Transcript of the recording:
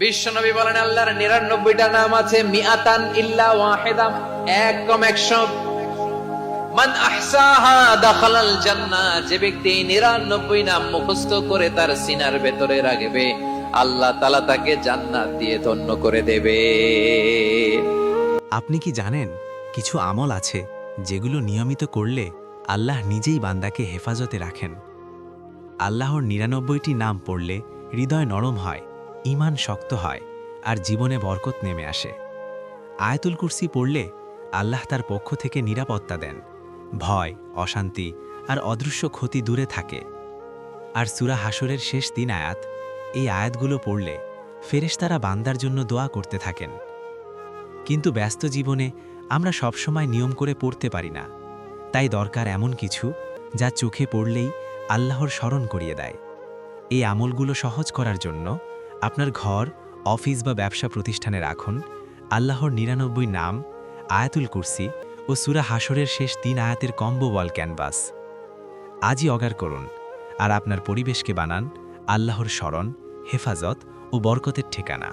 বিশ্বনবী বলেন আল্লাহর 99টা নাম আছে, মিআতান ইল্লা ওয়াহিদা, এক কম 100। মান আহসাহা দাখালাল জান্নাহ, যে ব্যক্তি 99 নাম মুখস্থ করে তার সিনার ভেতরে রাখবে, আল্লাহ তাআলা তাকে জান্নাত দিয়ে ধন্য করে দেবে। আপনি কি জানেন কিছু আমল আছে যেগুলো নিয়মিত করলে আল্লাহ নিজেই বান্দাকে হেফাজতে রাখেন? আল্লাহর 99টি নাম পড়লে হৃদয় নরম হয়, ঈমান শক্ত হয়, আর জীবনে বরকত নেমে আসে। আয়াতুল কুরসি পড়লে আল্লাহ তার পক্ষ থেকে নিরাপত্তা দেন, ভয়, অশান্তি আর অদৃশ্য ক্ষতি দূরে থাকে। আর সূরা হাশরের শেষ 3 আয়াত, এই আয়াতগুলো পড়লে ফেরেশতারা বান্দার জন্য দোয়া করতে থাকেন। কিন্তু ব্যস্ত জীবনে আমরা সবসময় নিয়ম করে পড়তে পারি না, তাই দরকার এমন কিছু যা চোখে পড়লেই আল্লাহর স্মরণ করিয়ে দেয়। এই আমলগুলো সহজ করার জন্য আপনার ঘর, অফিস বা ব্যবসা প্রতিষ্ঠানে রাখুন আল্লাহর 99 নাম, আয়াতুল কুরসি ও সূরা হাশরের শেষ 3 আয়াতের কম্বো ওয়াল ক্যানভাস। আজই অর্ডার করুন আর আপনার পরিবেশকে বানান আল্লাহর স্মরণ, হেফাজত ও বরকতের ঠিকানা।